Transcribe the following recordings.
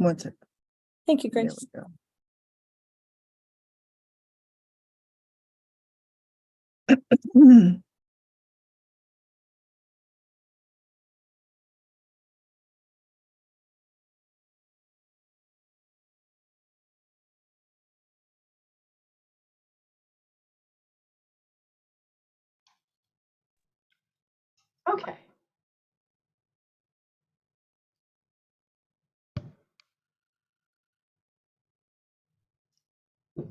One second. Thank you, There Grace. we go. Okay.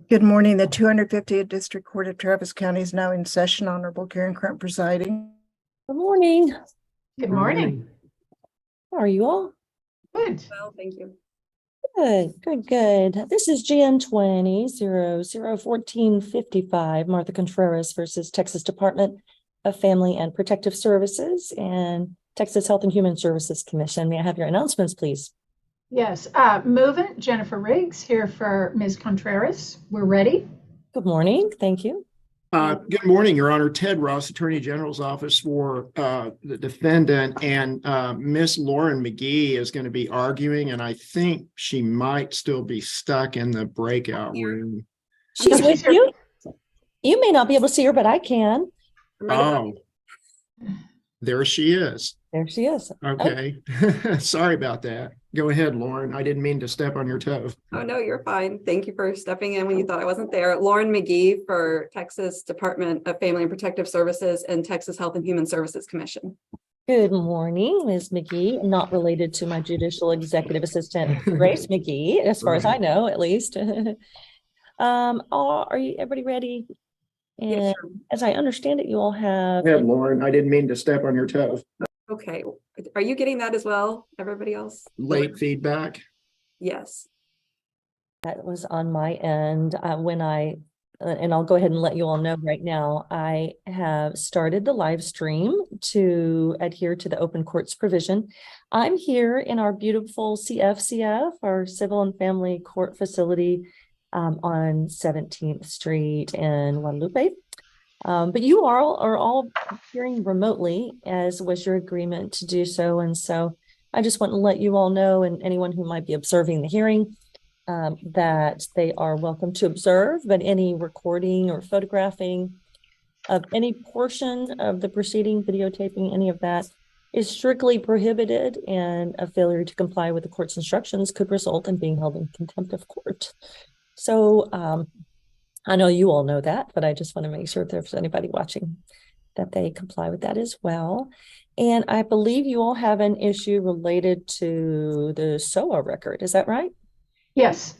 Good morning. The 250th District Court of Travis County is now in session. Honorable Karin Crump presiding. Good morning. Good morning. How are you all? Good. Well, thank you. Good. This is GN 20-001455, Martha Contreras versus Texas Department of Family and Protective Services and Texas Health and Human Services Commission. May I have your announcements, please? Yes. Movement, Jennifer Riggs here for Ms. Contreras. We're ready. Good morning. Thank you. Good morning, Your Honor. Ted Ross, Attorney General's Office for the defendant, and Miss Lauren McGee is going to be arguing, and I think she might still be stuck in the breakout room. She's she's with here. you. You may not be able to see her, but I can. I'm right about Oh, there she is. There she is. Okay. Sorry about that. Go ahead, Lauren. I didn't mean to step on your toe. Oh, no, you're fine. Thank you for stepping in when you thought I wasn't there. Lauren McGee for Texas Department of Family and Protective Services and Texas Health and Human Services Commission. Good morning, Ms. McGee. Not related to my judicial executive assistant, Grace McGee, as far as I know, at least. Are you everybody ready? And Yes, sure. as I understand it, you all have. Go ahead, Lauren. I didn't mean to step on your toe. Okay. Are you getting that as well? Everybody else? Late feedback. Yes. That was on my end and I'll go ahead and let you all know right now, I have started the live stream to adhere to the open courts provision. I'm here in our beautiful CFCF, our Civil and Family Court facility on 17th Street in Guadalupe. But you are all hearing remotely, as was your agreement to do so. And so I just want to let you all know, and anyone who might be observing the hearing, that they are welcome to observe, but any recording or photographing of any portion of the proceeding, videotaping, any of that is strictly prohibited, and a failure to comply with the court's instructions could result in being held in contempt of court. So I know you all know that, but I just want to make sure if there's anybody watching that they comply with that as well. And I believe you all have an issue related to the SOA record. Is that right? Yes.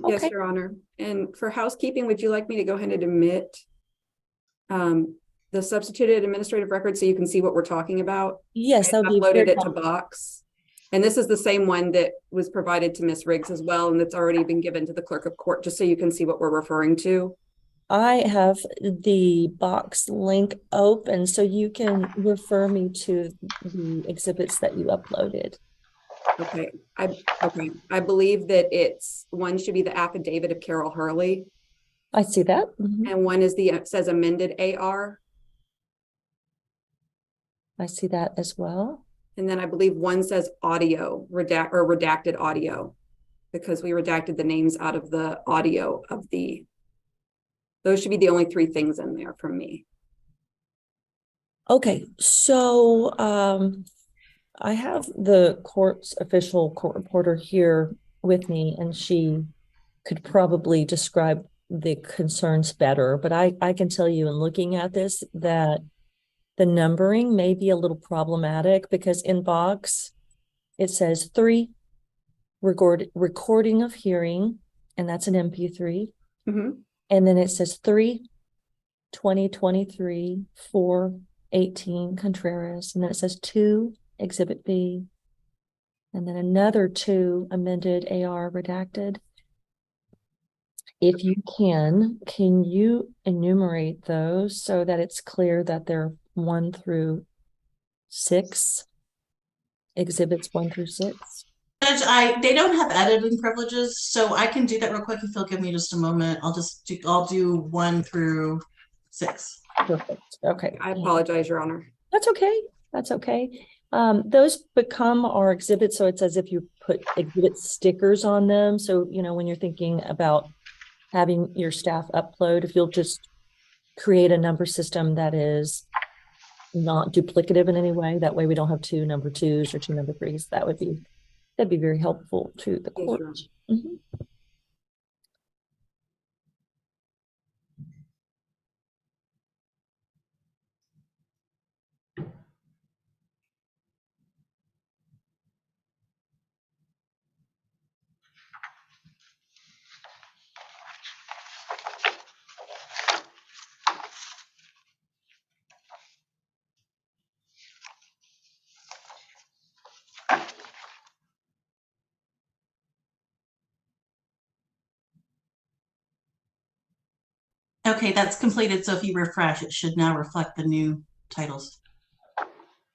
Yes, Okay. Your Honor. And for housekeeping, would you like me to go ahead and admit the substituted administrative record so you can see what we're talking about? Yes, I that would be uploaded very it to Box. And this is the same one that was provided to Ms. Riggs as well, and that's already been given to the clerk of court, just so you can see what we're referring to. I have the Box link open, so you can refer me to the exhibits that you uploaded. Okay, I believe that one should be the affidavit of Carol Hurley, I see that. Mhm. and one is it says amended AR, I see that as well. and then I believe one says audio, redacted audio, because we redacted the names out of the audio of those should be the only three things in there from me. Okay, so I have the court's official court reporter here with me, and she could probably describe the concerns better, but I can tell you in looking at this that the numbering may be a little problematic, because in Box it says 3 recording of hearing, and that's an MP3. Mhm. And then it says 3/2023 4/18 Contreras, and then it says 2 Exhibit B, and then another 2 amended AR redacted. If you can you enumerate those so that it's clear that they're 1 through 6, exhibits 1 through 6? Judge, they don't have editing privileges, so I can do that real quick if you'll give me just a moment. I'll do 1 through 6. Perfect. Okay. I apologize, Your Honor. That's okay. That's okay. Those become our exhibits, so it's as if you put exhibit stickers on them. So, you know, when you're thinking about having your staff upload, if you'll just create a number system that is not duplicative in any way, that way we don't have two number 2s or two number 3s. That'd be very helpful to the Yes, court. Your Honor. Mhm. Okay, that's completed. So if you refresh, it should now reflect the new titles.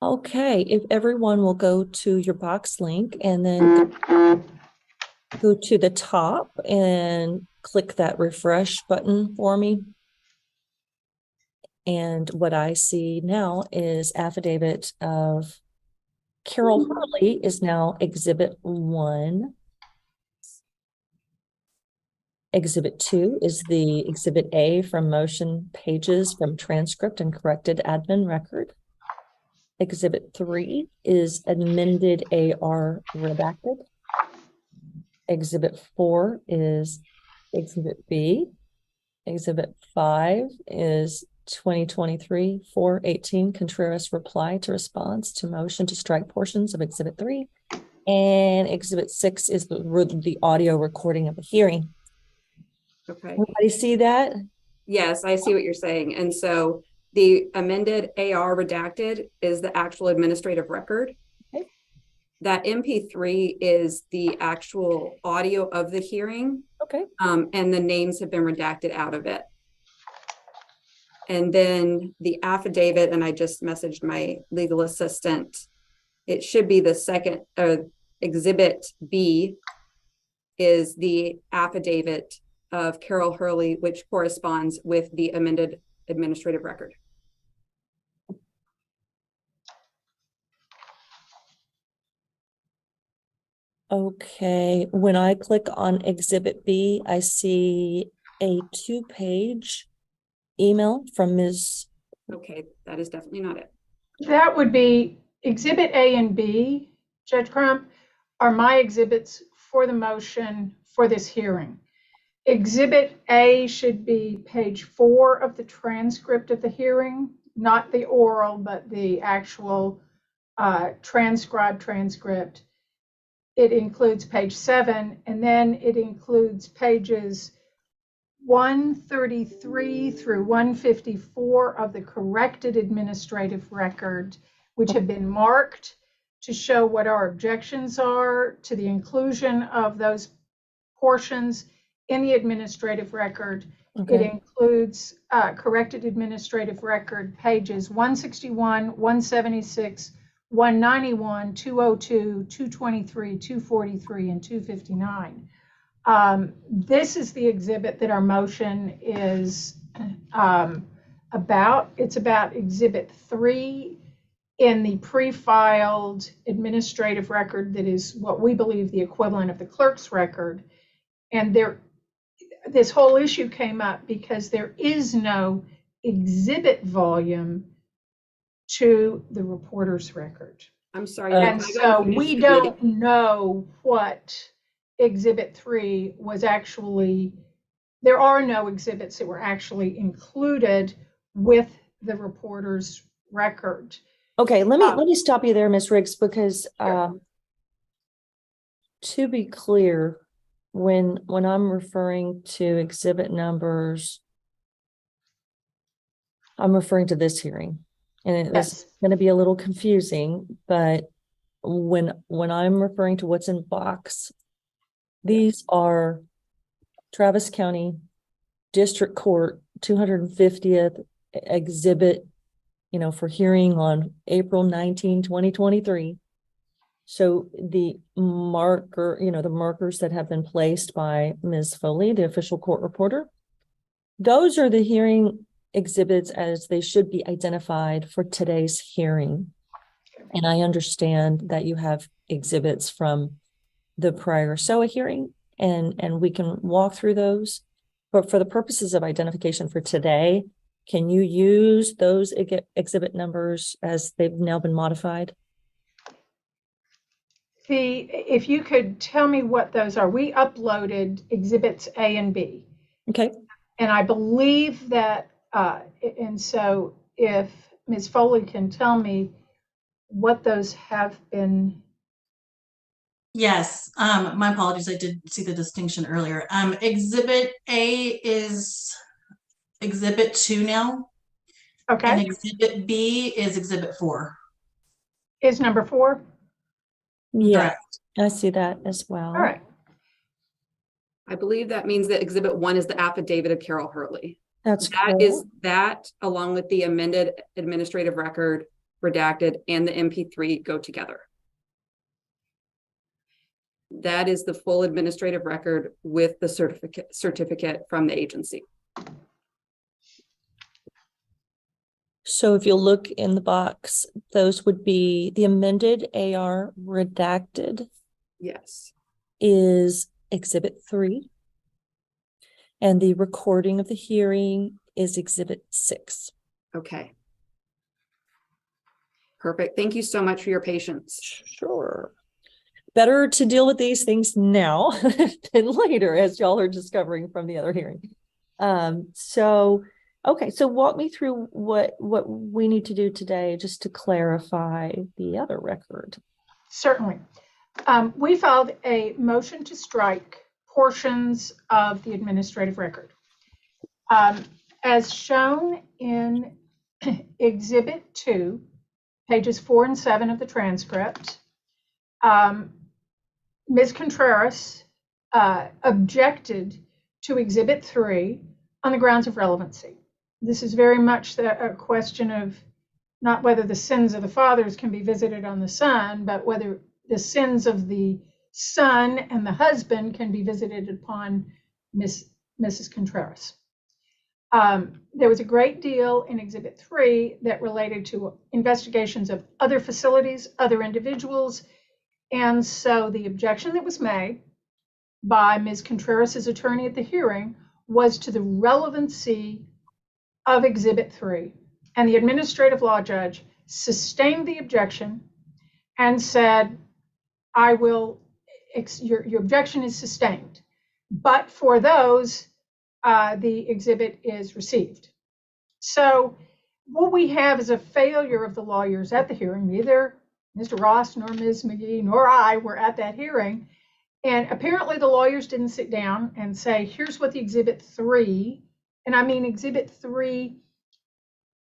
Okay, if everyone will go to your box link and then go to the top and click that refresh button for me. And what I see now is affidavit of Carol Hurley is now Exhibit 1. Exhibit 2 is the Exhibit A from motion pages from transcript and corrected admin record. Exhibit 3 is amended AR redacted. Exhibit 4 is Exhibit B. Exhibit 5 is 2023-418 Contreras reply to response to motion to strike portions of Exhibit 3. And Exhibit 6 is the audio recording of the hearing. Okay. Everybody see that? Yes, I see what you're saying. And so the amended AR redacted is the actual administrative record. Okay. That MP3 is the actual audio of the hearing. Okay. And the names have been redacted out of it. And then the affidavit, and I just messaged my legal assistant, it should be the second, Exhibit B is the affidavit of Carol Hurley, which corresponds with the amended administrative record. Okay, when I click on Exhibit B, I see a 2-page email from Ms. Okay, that is definitely not it. That would be Exhibit A and B, Judge Crump, are my exhibits for the motion for this hearing. Exhibit A should be page 4 of the transcript of the hearing, not the oral, but the actual transcribed transcript. It includes page 7, and then it includes pages 133 through 154 of the corrected administrative record, which have been marked to show what our objections are to the inclusion of those portions in the administrative record. Okay. It includes corrected administrative record pages 161, 176, 191, 202, 223, 243, and 259. This is the exhibit that our motion is about. It's about Exhibit 3 in the pre-filed administrative record that is what we believe the equivalent of the clerk's record. And this whole issue came up because there is no exhibit volume to the reporter's record. I'm sorry. And so we don't know what Exhibit 3 was actually, there are no exhibits that were actually included with the reporter's record. Okay, let me stop you there, Ms. Riggs, because to be clear, when I'm referring to exhibit numbers, I'm referring to this hearing. And it's going to be a little confusing, but when I'm referring to what's in box, these are Travis County District Court 250th exhibit, for hearing on April 19, 2023. So the marker, the markers that have been placed by Ms. Foley, the official court reporter, those are the hearing exhibits as they should be identified for today's hearing. And I understand that you have exhibits from the prior SOA hearing, and we can walk through those. But for the purposes of identification for today, can you use those exhibit numbers as they've now been modified? If you could tell me what those are. We uploaded exhibits A and B. Okay. And I believe that, and so if Ms. Foley can tell me what those have been. Yes, my apologies. I did see the distinction earlier. Exhibit A is exhibit 2 now. And Okay, exhibit B is exhibit 4. is number 4? Yeah, Correct. I see that as well. All right, I believe that means that exhibit 1 is the affidavit of Carol Hurley. That's That cool. is that, along with the amended administrative record redacted and the MP3 go together. That is the full administrative record with the certificate from the agency. So if you look in the box, those would be the amended AR redacted Yes. is exhibit 3. And the recording of the hearing is exhibit 6. Okay. Perfect. Thank you so much for your patience. Sure. Better to deal with these things now than later, as y'all are discovering from the other hearing. Okay, so walk me through what we need to do today just to clarify the other record. certainly. We filed a motion to strike portions of the administrative record. As shown in Exhibit 2, pages 4 and 7 of the transcript, Ms. Contreras objected to Exhibit 3 on the grounds of relevancy. This is very much a question of not whether the sins of the fathers can be visited on the son, but whether the sins of the son and the husband can be visited upon Mrs. Contreras. There was a great deal in Exhibit 3 that related to investigations of other facilities, other individuals, and so the objection that was made by Ms. Contreras' attorney at the hearing was to the relevancy of Exhibit 3. And the administrative law judge sustained the objection and said, your objection is sustained, but for those, the exhibit is received. So what we have is a failure of the lawyers at the hearing. Neither Mr. Ross nor Ms. McGee nor I were at that hearing. And apparently the lawyers didn't sit down and say, here's what the Exhibit 3, and I mean Exhibit 3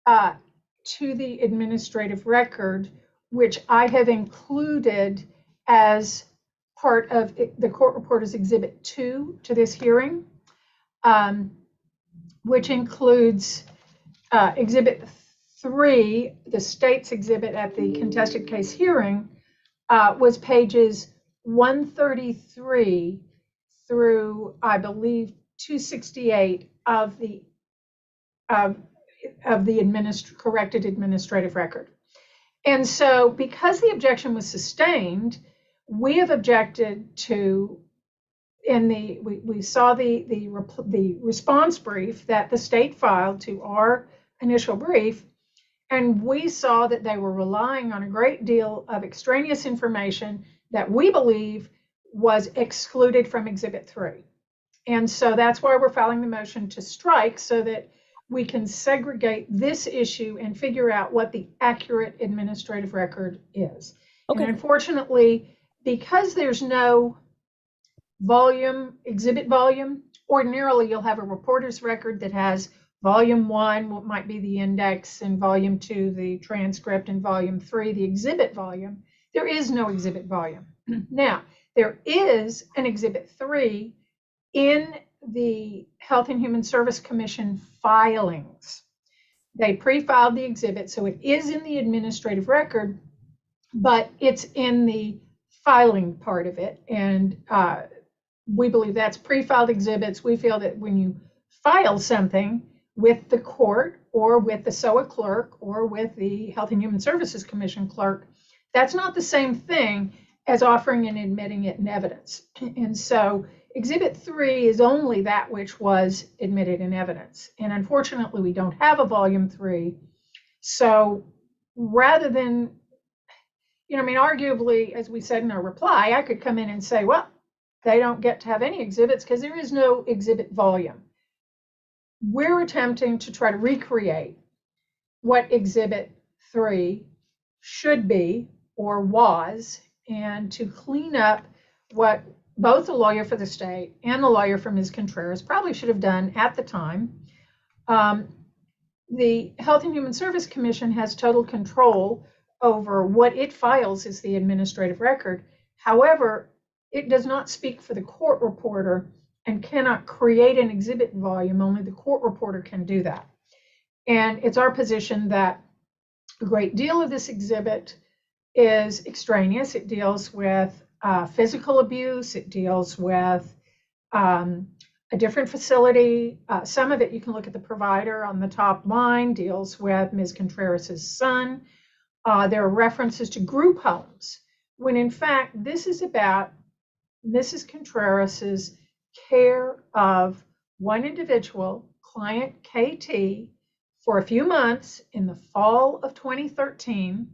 to the administrative record, which I have included as part of the court report as Exhibit 2 to this hearing, which includes Exhibit 3, the state's exhibit at the contested case hearing, was pages 133 through, I believe, 268 of the corrected administrative record. And so because the objection was sustained, we have objected to, we saw the response brief that the state filed to our initial brief, and we saw that they were relying on a great deal of extraneous information that we believe was excluded from Exhibit 3. And so that's why we're filing the motion to strike, so that we can segregate this issue and figure out what the accurate administrative record is. Okay. And unfortunately, because there's no exhibit volume, ordinarily you'll have a reporter's record that has Volume 1, what might be the index, and Volume 2, the transcript, and Volume 3, the exhibit volume. There is no exhibit volume. Now, there is an Exhibit 3 in the Health and Human Service Commission filings. They pre-filed the exhibit, so it is in the administrative record, but it's in the filing part of it. And we believe that's pre-filed exhibits. We feel that when you file something with the court or with the SOA clerk or with the Health and Human Services Commission clerk, that's not the same thing as offering and admitting it in evidence. And so Exhibit 3 is only that which was admitted in evidence. And unfortunately, we don't have a Volume 3. So rather than, arguably, as we said in our reply, I could come in and say, well, they don't get to have any exhibits because there is no exhibit volume. We're attempting to try to recreate what Exhibit 3 should be or was, and to clean up what both the lawyer for the state and the lawyer for Ms. Contreras probably should have done at the time. The Health and Human Service Commission has total control over what it files as the administrative record. However, it does not speak for the court reporter and cannot create an exhibit volume. Only the court reporter can do that. And it's our position that a great deal of this exhibit is extraneous. It deals with physical abuse. It deals with a different facility. Some of it, you can look at the provider on the top line, deals with Ms. Contreras' son. There are references to group homes, when in fact, this is about Mrs. Contreras' care of one individual, client KT, for a few months in the fall of 2013,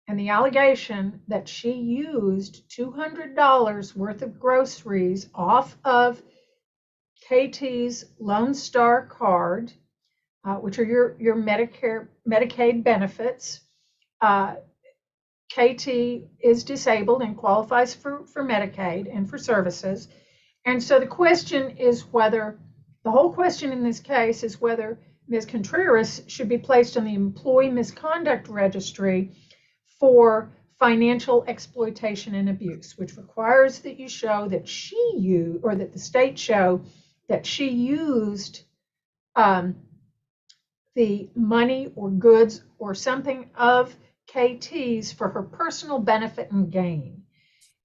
and the allegation that she used $200 worth of groceries off of KT's Lone Star card, which are your Medicaid benefits. KT is disabled and qualifies for Medicaid and for services. And so the question is whether, the whole question in this case is whether Ms. Contreras should be placed on the Employee Misconduct Registry for financial exploitation and abuse, which requires that you show that she used, or that the state show that she used the money or goods or something of KT's for her personal benefit and gain.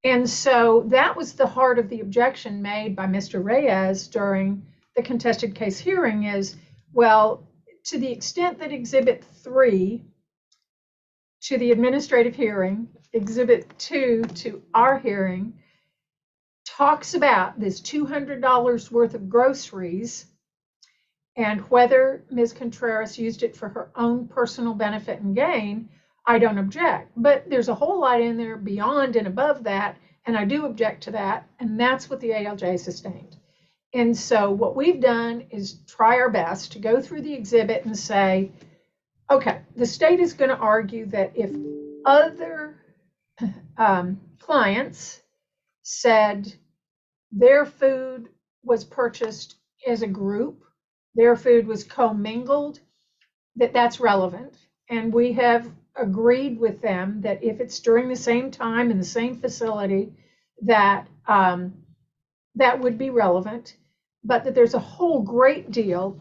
And so that was the heart of the objection made by Mr. Reyes during the contested case hearing is, well, to the extent that Exhibit 3 to the administrative hearing, Exhibit 2 to our hearing, talks about this $200 worth of groceries and whether Ms. Contreras used it for her own personal benefit and gain, I don't object. But there's a whole lot in there beyond and above that, and I do object to that, and that's what the ALJ sustained. And so what we've done is try our best to go through the exhibit and say, okay, the state is going to argue that if other clients said their food was purchased as a group, their food was commingled, that's relevant. And we have agreed with them that if it's during the same time in the same facility, that that would be relevant, but that there's a whole great deal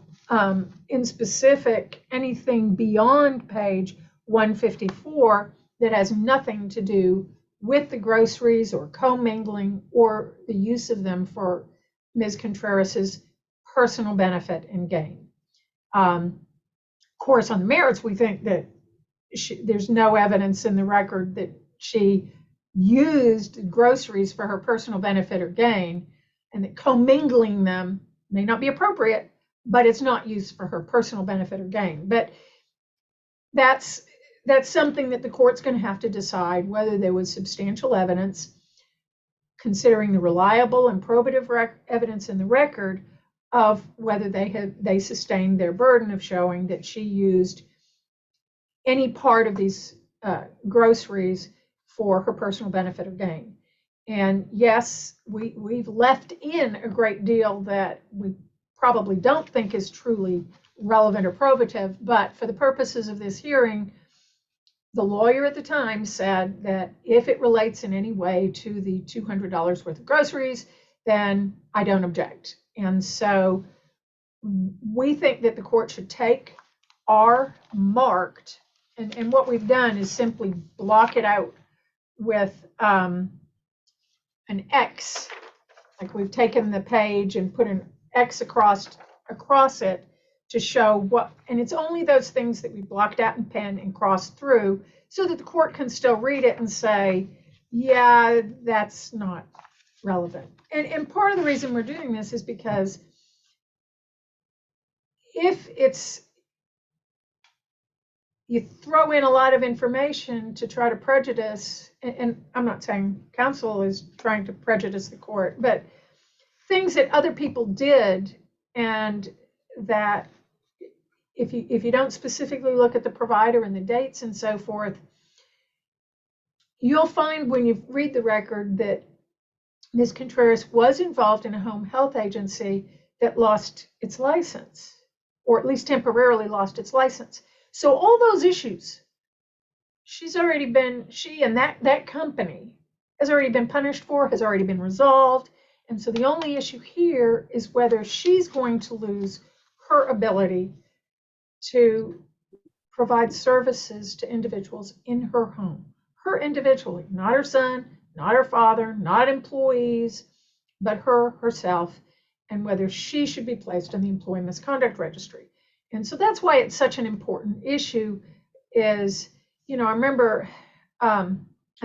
in specific, anything beyond page 154 that has nothing to do with the groceries or commingling or the use of them for Ms. Contreras' personal benefit and gain. Of course, on the merits, we think that there's no evidence in the record that she used groceries for her personal benefit or gain, and that commingling them may not be appropriate, but it's not used for her personal benefit or gain. But that's something that the court's going to have to decide whether there was substantial evidence, considering the reliable and probative evidence in the record, of whether they sustained their burden of showing that she used any part of these groceries for her personal benefit or gain. And yes, we've left in a great deal that we probably don't think is truly relevant or probative, but for the purposes of this hearing, the lawyer at the time said that if it relates in any way to the $200 worth of groceries, then I don't object. And so we think that the court should take our marked, and what we've done is simply block it out with an X. Like we've taken the page and put an X across it to show what, and it's only those things that we blocked out in pen and crossed through so that the court can still read it and say, Yeah, that's not relevant. And part of the reason we're doing this is because if you throw in a lot of information to try to prejudice, and I'm not saying counsel is trying to prejudice the court, but things that other people did, and that if you don't specifically look at the provider and the dates and so forth, you'll find when you read the record that Ms. Contreras was involved in a home health agency that lost its license, or at least temporarily lost its license. So all those issues, she and that company has already been punished for, has already been resolved. And so the only issue here is whether she's going to lose her ability to provide services to individuals in her home, her individually, not her son, not her father, not employees, but herself, and whether she should be placed on the employee misconduct registry. And so that's why it's such an important issue. Is, I remember, I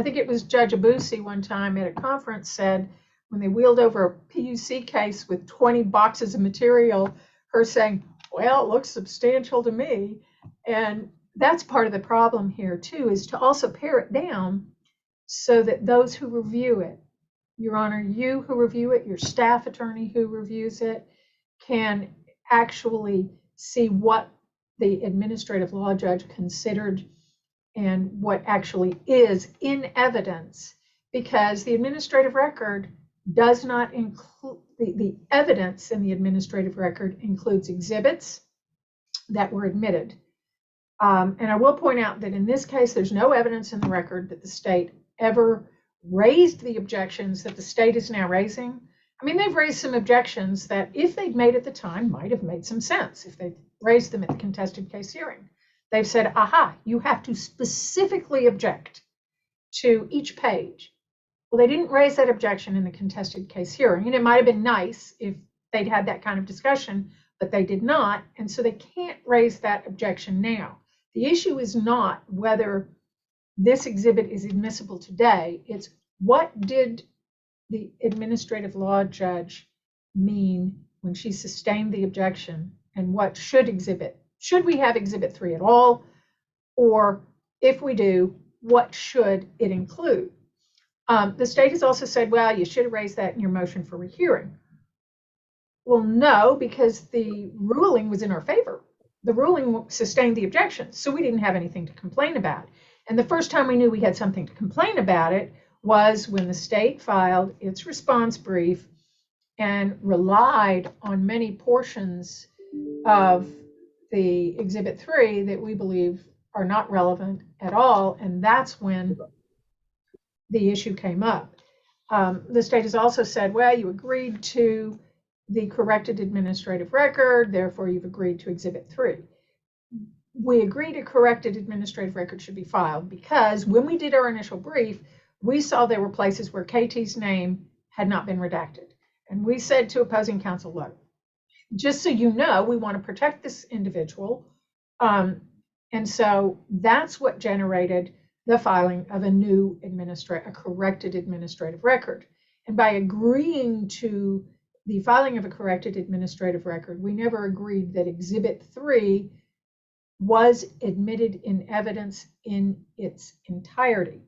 think it was Judge Abusi one time at a conference said, when they wheeled over a PUC case with 20 boxes of material, her saying, well, it looks substantial to me. And that's part of the problem here too, is to also pare it down so that those who review it, Your Honor, you who review it, your staff attorney who reviews it, can actually see what the administrative law judge considered and what actually is in evidence, because the administrative record does not include, the evidence in the administrative record includes exhibits that were admitted. And I will point out that in this case, there's no evidence in the record that the state ever raised the objections that the state is now raising. I mean, they've raised some objections that, if they'd made at the time, might have made some sense if they raised them at the contested case hearing. They've said, aha, you have to specifically object to each page. Well, they didn't raise that objection in the contested case hearing, and it might have been nice if they'd had that kind of discussion, but they did not, and so they can't raise that objection now. The issue is not whether this exhibit is admissible today. It's what did the administrative law judge mean when she sustained the objection, and what should we have exhibit 3 at all? Or if we do, what should it include? The state has also said, well, you should have raised that in your motion for rehearing. Well, no, because the ruling was in our favor. The ruling sustained the objection, so we didn't have anything to complain about. And the first time we knew we had something to complain about it was when the state filed its response brief and relied on many portions of the exhibit 3 that we believe are not relevant at all. And that's when the issue came up. The state has also said, well, you agreed to the corrected administrative record, therefore you've agreed to exhibit 3. We agreed a corrected administrative record should be filed because when we did our initial brief, we saw there were places where KT's name had not been redacted. And we said to opposing counsel, look, just so you know, we want to protect this individual. And so that's what generated the filing of a corrected administrative record. And by agreeing to the filing of a corrected administrative record, we never agreed that exhibit 3 was admitted in evidence in its entirety.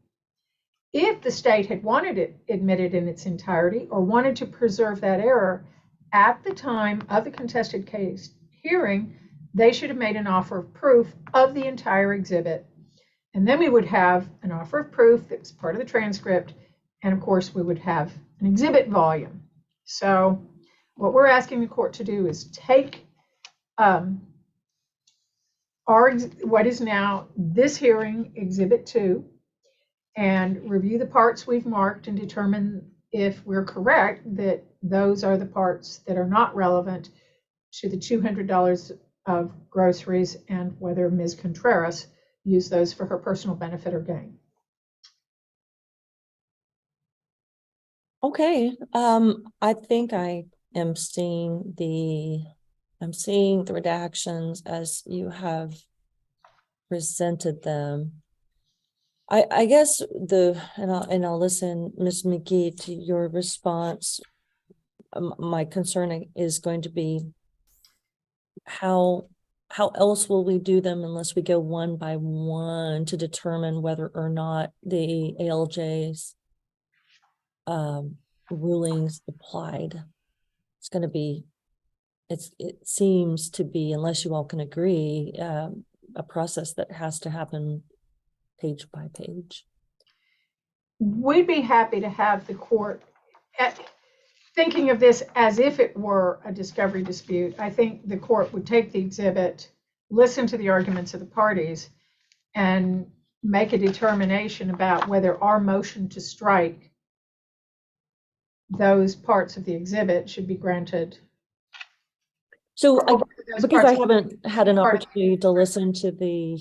If the state had wanted it admitted in its entirety or wanted to preserve that error at the time of the contested case hearing, they should have made an offer of proof of the entire exhibit. And then we would have an offer of proof that was part of the transcript. And of course, we would have an exhibit volume. So what we're asking the court to do is take what is now this hearing, exhibit 2, and review the parts we've marked and determine if we're correct that those are the parts that are not relevant to the $200 of groceries and whether Ms. Contreras used those for her personal benefit or gain. Okay, I think I am seeing the redactions as you have presented them. I guess I'll listen, Ms. McGee, to your response. My concern is going to be how else will we do them unless we go one by one to determine whether or not the ALJ's rulings applied. It's going to be, it seems to be, unless you all can agree, a process that has to happen page by page. We'd be happy to have the court thinking of this as if it were a discovery dispute. I think the court would take the exhibit, listen to the arguments of the parties, and make a determination about whether our motion to strike those parts of the exhibit should be granted. So because I parts- haven't had an part- opportunity to listen to the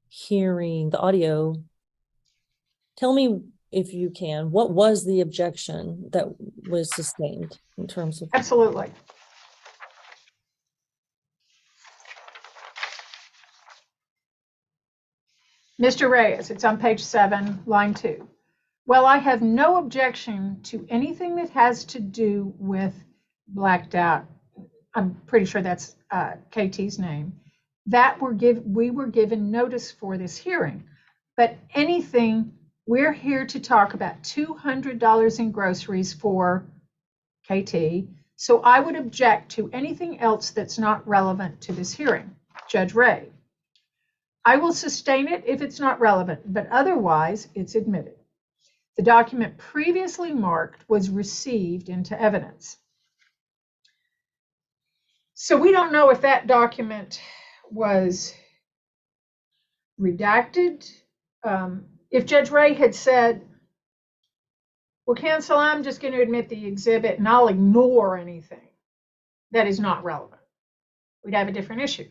hearing, the audio, tell me if you can, what was the objection that was sustained in terms of? Absolutely. Mr. Reyes, it's on page 7, line 2. Well, I have no objection to anything that has to do with blacked out. I'm pretty sure that's KT's name. That we were given notice for this hearing. But anything, we're here to talk about $200 in groceries for KT. So I would object to anything else that's not relevant to this hearing. Judge Ray. I will sustain it if it's not relevant, but otherwise it's admitted. The document previously marked was received into evidence. So we don't know if that document was redacted. If Judge Ray had said, well, counsel, I'm just going to admit the exhibit and I'll ignore anything that is not relevant, we'd have a different issue.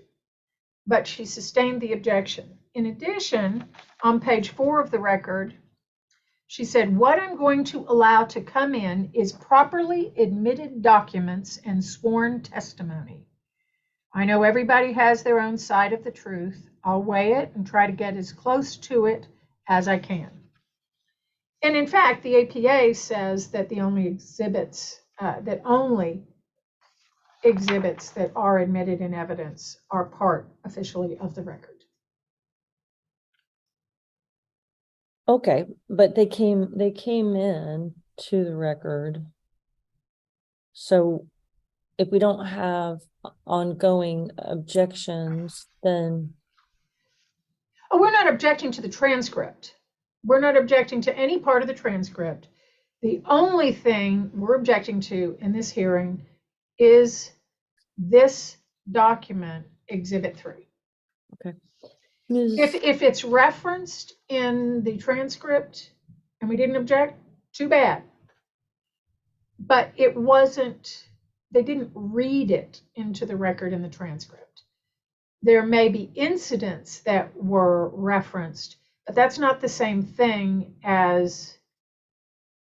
But she sustained the objection. In addition, on page 4 of the record, she said, what I'm going to allow to come in is properly admitted documents and sworn testimony. I know everybody has their own side of the truth. I'll weigh it and try to get as close to it as I can. And in fact, the APA says that the only exhibits that are admitted in evidence are part officially of the record. Okay, but they came in to the record. So if we don't have ongoing objections, then. Oh, we're not objecting to the transcript. We're not objecting to any part of the transcript. The only thing we're objecting to in this hearing is this document, Exhibit 3. Okay. If it's referenced in the transcript and we didn't object, too bad. But it wasn't, they didn't read it into the record in the transcript. There may be incidents that were referenced, but that's not the same thing as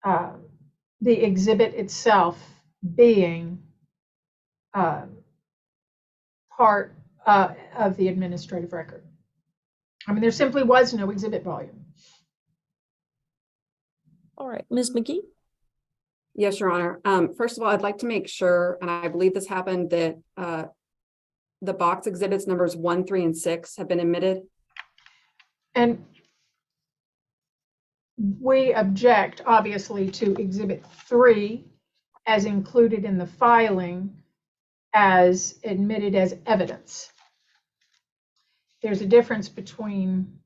the exhibit itself being part of the administrative record. I mean, there simply was no exhibit volume. All right, Ms. McGee? Yes, Your Honor. First of all, I'd like to make sure, and I believe this happened, that the box exhibits numbers 1, 3, and 6 have been admitted. And we object, obviously, to Exhibit 3 as included in the filing as admitted as evidence. There's a difference between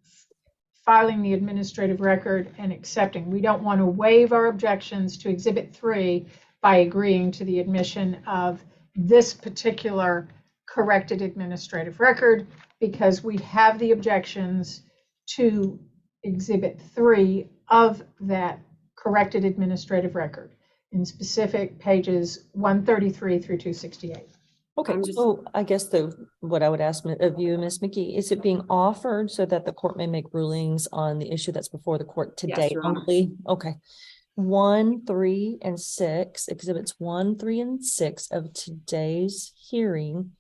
filing the administrative record and accepting. We don't want to waive our objections to Exhibit 3 by agreeing to the admission of this particular corrected administrative record, because we have the objections to Exhibit 3 of that corrected administrative record in specific pages 133 through 268. Okay, so I guess what I would ask of you, Ms. McGee, is it being offered so that the court may make rulings on the issue that's before the court today? Yes, Your Honor. Only? Okay. 1, 3, and 6, exhibits 1, 3, and 6 of today's hearing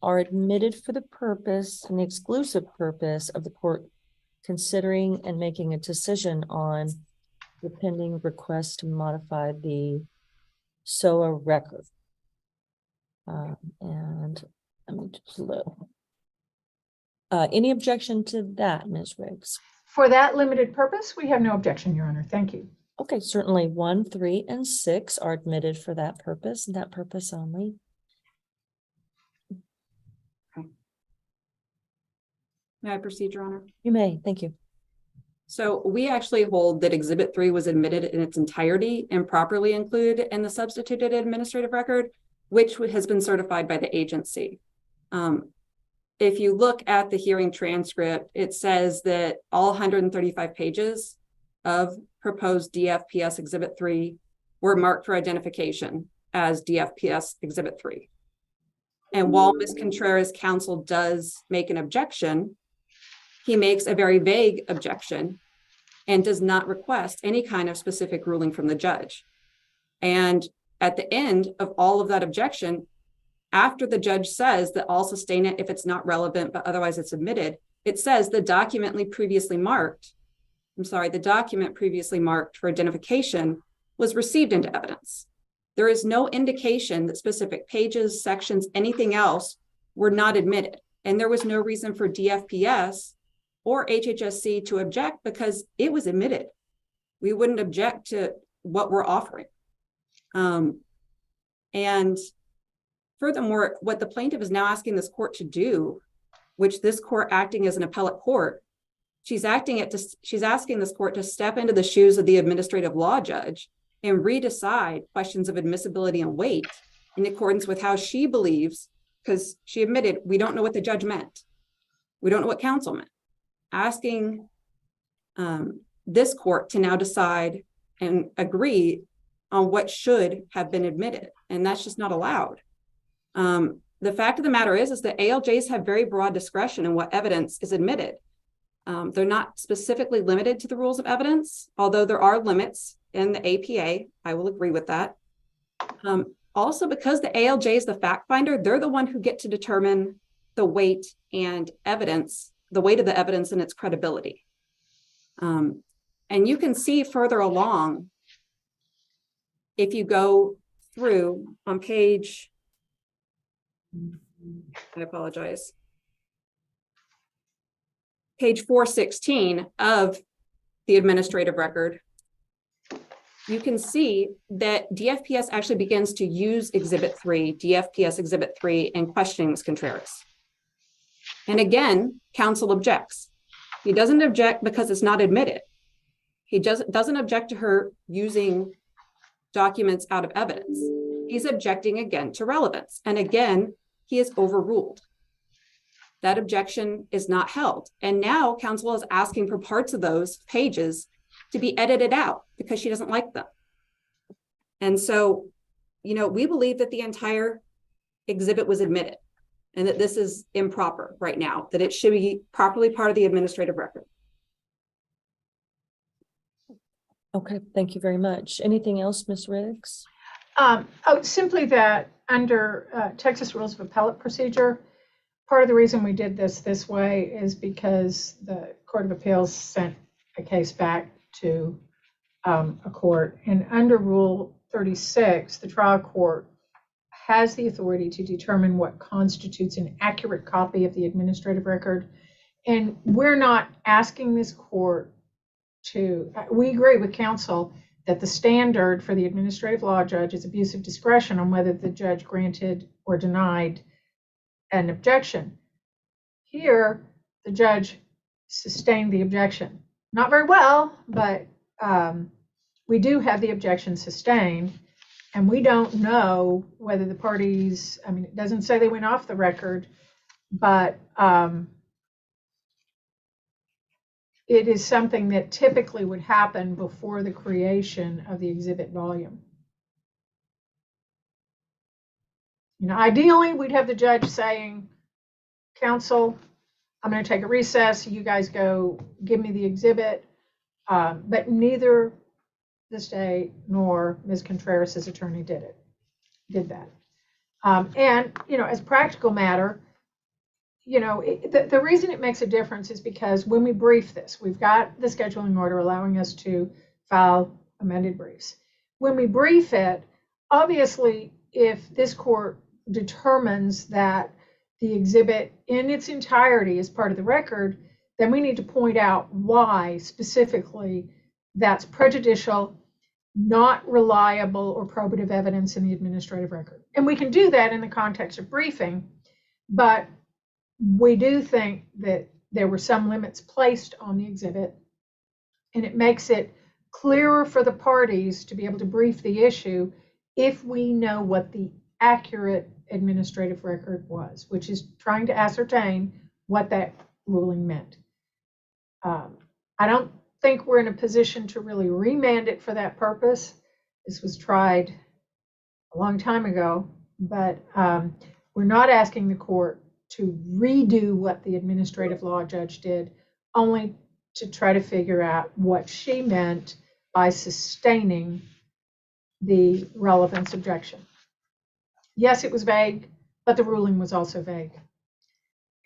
are admitted for the purpose and the exclusive purpose of the court considering and making a decision on the pending request to modify the SOA record. And let me just look. Any objection to that, Ms. Riggs? For that limited purpose, we have no objection, Your Honor. Thank you. Okay, certainly 1, 3, and 6 are admitted for that purpose and that purpose only. May I proceed, Your Honor? You may, thank you. So we actually hold that Exhibit 3 was admitted in its entirety and properly included in the substituted administrative record, which has been certified by the agency. If you look at the hearing transcript, it says that all 135 pages of proposed DFPS Exhibit 3 were marked for identification as DFPS Exhibit 3. And while Ms. Contreras' counsel does make an objection, he makes a very vague objection and does not request any kind of specific ruling from the judge. And at the end of all of that objection, after the judge says that I'll sustain it if it's not relevant, but otherwise it's admitted, it says the document previously marked for identification was received into evidence. There is no indication that specific pages, sections, anything else were not admitted. And there was no reason for DFPS or HHSC to object because it was admitted. We wouldn't object to what we're offering. And furthermore, what the plaintiff is now asking this court to do, which this court acting as an appellate court, she's asking this court to step into the shoes of the administrative law judge and redecide questions of admissibility and weight in accordance with how she believes, because she admitted, we don't know what the judge meant. We don't know what counsel meant. Asking this court to now decide and agree on what should have been admitted. And that's just not allowed. The fact of the matter is that ALJs have very broad discretion in what evidence is admitted. They're not specifically limited to the rules of evidence, although there are limits in the APA. I will agree with that. Also, because the ALJ is the fact finder, they're the one who get to determine the weight and evidence, the weight of the evidence and its credibility. And you can see further along, if you go through on page, I apologize, page 416 of the administrative record, you can see that DFPS actually begins to use Exhibit 3, DFPS Exhibit 3, in questioning Ms. Contreras. And again, counsel objects. He doesn't object because it's not admitted. He doesn't object to her using documents out of evidence. He's objecting again to relevance. And again, he is overruled. That objection is not held. And now counsel is asking for parts of those pages to be edited out because she doesn't like them. And so, we believe that the entire exhibit was admitted and that this is improper right now, that it should be properly part of the administrative record. Okay, thank you very much. Anything else, Ms. Riggs? Simply that under Texas Rules of Appellate Procedure, part of the reason we did this way is because the Court of Appeals sent a case back to a court, and under Rule 36, the trial court has the authority to determine what constitutes an accurate copy of the administrative record. And we're not asking this court we agree with counsel that the standard for the administrative law judge is abuse of discretion on whether the judge granted or denied an objection. Here, the judge sustained the objection. Not very well, but we do have the objection sustained, and we don't know whether the parties, it doesn't say they went off the record, but it is something that typically would happen before the creation of the exhibit volume. Ideally, we'd have the judge saying, counsel, I'm going to take a recess. You guys go give me the exhibit. But neither the state nor Ms. Contreras' attorney did that. And, as a practical matter, the reason it makes a difference is because when we brief this, we've got the scheduling order allowing us to file amended briefs. When we brief it, obviously, if this court determines that the exhibit in its entirety is part of the record, then we need to point out why specifically that's prejudicial, not reliable or probative evidence in the administrative record. And we can do that in the context of briefing, but we do think that there were some limits placed on the exhibit, and it makes it clearer for the parties to be able to brief the issue if we know what the accurate administrative record was, which is trying to ascertain what that ruling meant. I don't think we're in a position to really remand it for that purpose. This was tried a long time ago, but we're not asking the court to redo what the administrative law judge did, only to try to figure out what she meant by sustaining the relevance objection. Yes, it was vague, but the ruling was also vague.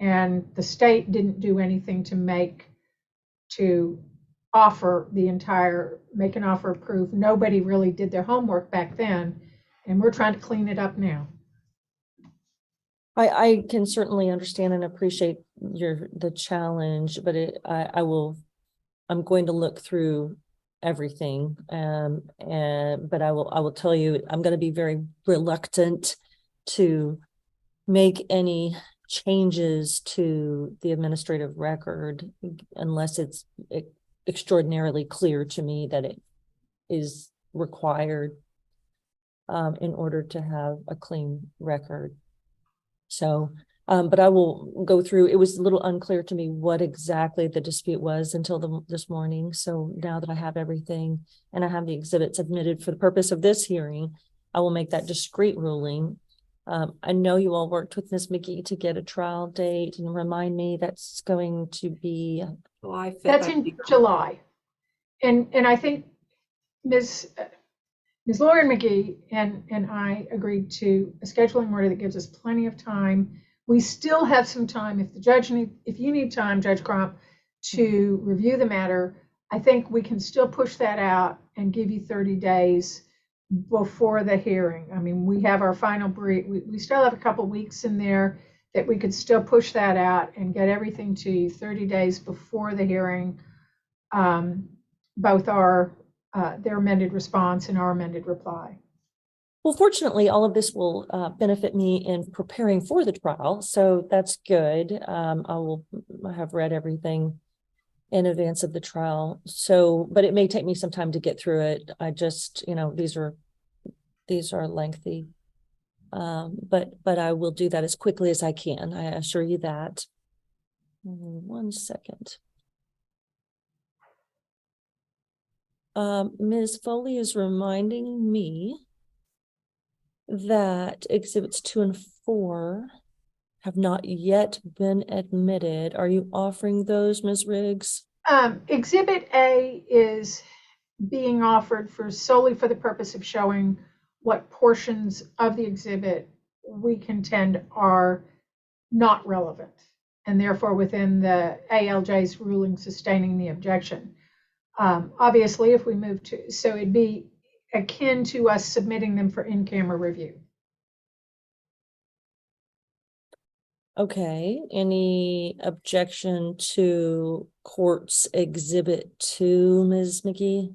And the state didn't do anything to make an offer of proof. Nobody really did their homework back then, and we're trying to clean it up now. I can certainly understand and appreciate the challenge, but I'm going to look through everything. But I will tell you, I'm going to be very reluctant to make any changes to the administrative record unless it's extraordinarily clear to me that it is required in order to have a clean record. So, but I will go through. It was a little unclear to me what exactly the dispute was until this morning. So now that I have everything and I have the exhibits admitted for the purpose of this hearing, I will make that discrete ruling. I know you all worked with Ms. McGee to get a trial date, and remind me that's going to be July 5th. That's in July. And I think Ms. Lauren McGee and I agreed to a scheduling order that gives us plenty of time. We still have some time if you need time, Judge Crump, to review the matter. I think we can still push that out and give you 30 days before the hearing. I mean, we have our final brief. We still have a couple weeks in there that we could still push that out and get everything to you 30 days before the hearing. Both their amended response and our amended reply. Well, fortunately, all of this will benefit me in preparing for the trial, so that's good. I have read everything in advance of the trial, but it may take me some time to get through it. I just, these are lengthy, but I will do that as quickly as I can. I assure you that. 1 second. Ms. Foley is reminding me that exhibits 2 and 4 have not yet been admitted. Are you offering those, Ms. Riggs? Exhibit A is being offered solely for the purpose of showing what portions of the exhibit we contend are not relevant, and therefore within the ALJ's ruling sustaining the objection. Obviously, if we move to, so it'd be akin to us submitting them for in-camera review. Okay, any objection to Court's Exhibit 2, Ms. McGee?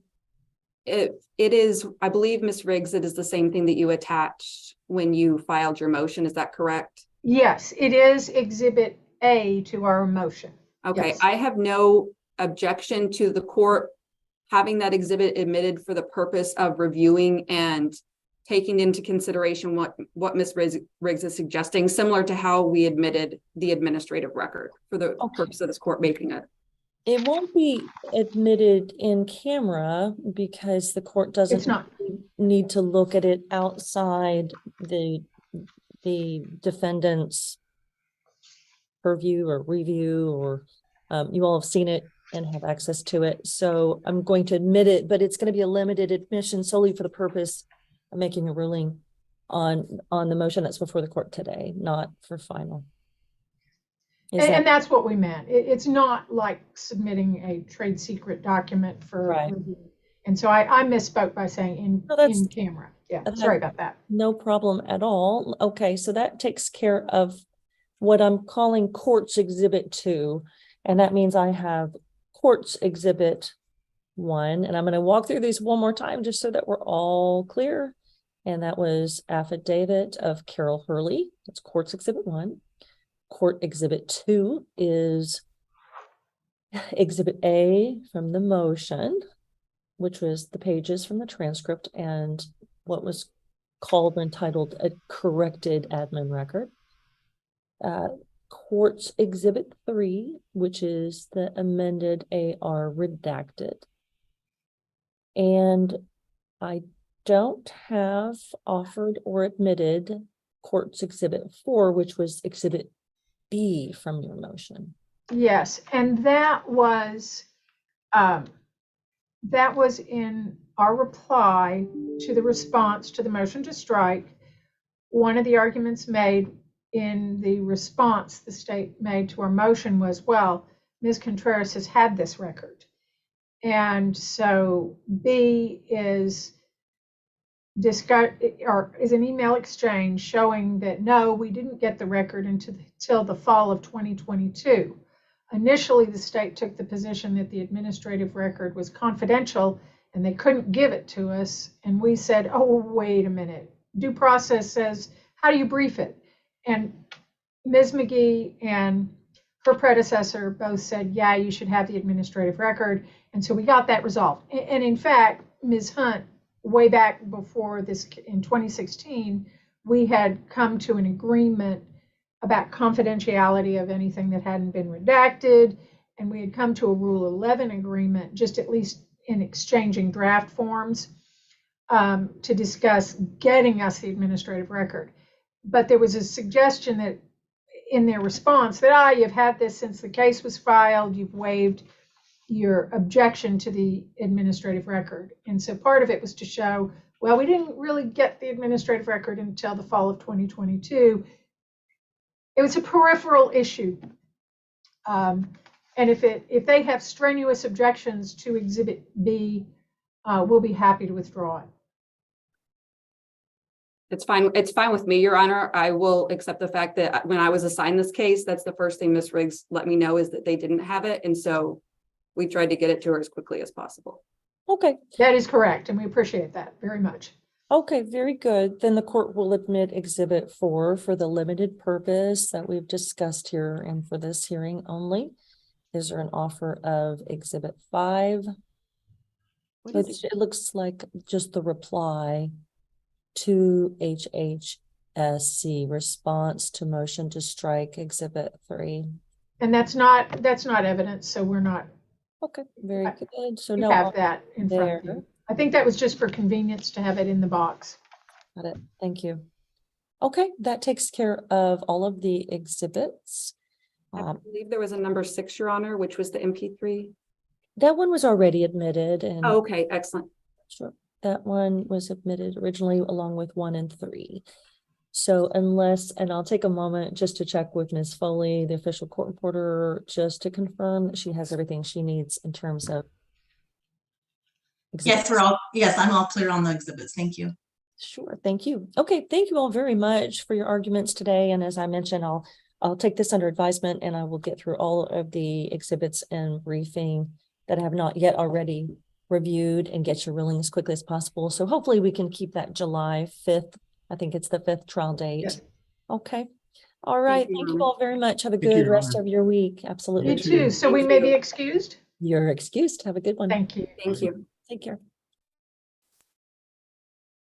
It is, I believe, Ms. Riggs, it is the same thing that you attached when you filed your motion. Is that correct? Yes, it is Exhibit A to our motion. Okay, Yes. I have no objection to the court having that exhibit admitted for the purpose of reviewing and taking into consideration what Ms. Riggs is suggesting, similar to how we admitted the administrative record for the purpose of this court making it. It won't be admitted in camera because the court doesn't need to look at it outside the defendant's purview or review, or you all have seen it and have access to it. So I'm going to admit it, but it's going to be a limited admission solely for the purpose of making a ruling on the motion that's before the court today, not for final. Is And that that's what we meant. It's not like submitting a trade secret document for Right. review. And so I misspoke by saying No, that's- in camera. Yeah, that- sorry about that. no problem at all? Okay, so that takes care of what I'm calling Courts Exhibit 2. And that means I have Courts Exhibit 1, and I'm going to walk through these one more time just so that we're all clear. And that was affidavit of Carol Hurley. That's Courts Exhibit 1. Court Exhibit 2 is Exhibit A from the motion, which was the pages from the transcript and what was called and entitled a corrected admin record. Courts Exhibit 3, which is the amended AR redacted. And I don't have offered or admitted Courts Exhibit 4, which was Exhibit B from your motion. Yes, and that was in our reply to the response to the motion to strike. One of the arguments made in the response the state made to our motion was, well, Ms. Contreras has had this record. And so B is an email exchange showing that no, we didn't get the record until the fall of 2022. Initially, the state took the position that the administrative record was confidential and they couldn't give it to us. And we said, oh, wait a minute. Due process says, how do you brief it? And Ms. McGee and her predecessor both said, yeah, you should have the administrative record. And so we got that resolved. And in fact, Ms. Hunt, way back before this in 2016, we had come to an agreement about confidentiality of anything that hadn't been redacted. And we had come to a Rule 11 agreement, just at least in exchanging draft forms, to discuss getting us the administrative record. But there was a suggestion that in their response that, you've had this since the case was filed, you've waived your objection to the administrative record. And so part of it was to show, well, we didn't really get the administrative record until the fall of 2022. It was a peripheral issue. And if they have strenuous objections to Exhibit B, we'll be happy to withdraw it. It's fine. It's fine with me, Your Honor. I will accept the fact that when I was assigned this case, that's the first thing Ms. Riggs let me know is that they didn't have it. And so we tried to get it to her as quickly as possible. Okay. That is correct. And we appreciate that very much. Okay, very good. Then the court will admit Exhibit 4 for the limited purpose that we've discussed here and for this hearing only. Is there an offer of Exhibit 5? It looks like just the reply to HHSC response to motion to strike Exhibit 3. And that's not evidence, so we're not. Okay, very good. So You no, have that in front of you. I think that was just for convenience to have it in the box. got it. Thank you. Okay, that takes care of all of the exhibits. I believe there was a number 6, Your Honor, which was the MP3. That one was already admitted and Oh, okay, excellent. sure, that one was admitted originally along with 1 and 3. So unless, and I'll take a moment just to check with Ms. Foley, the official court reporter, just to confirm that she has everything she needs in terms of Yes, exhibits. yes, I'm all clear on the exhibits. Thank you. Sure, thank you. Okay, thank you all very much for your arguments today. And as I mentioned, I'll take this under advisement and I will get through all of the exhibits and briefing that I have not yet already reviewed and get your ruling as quickly as possible. So hopefully we can keep that July 5th. I think it's the 5th trial date. Yes. Okay. All right. you, Thank Your you all very much. Have a Thank you, good Your rest Honor. of your week. Absolutely. You too. So we may be excused. You're excused. Have a good one. Thank you. Thank you. Take care.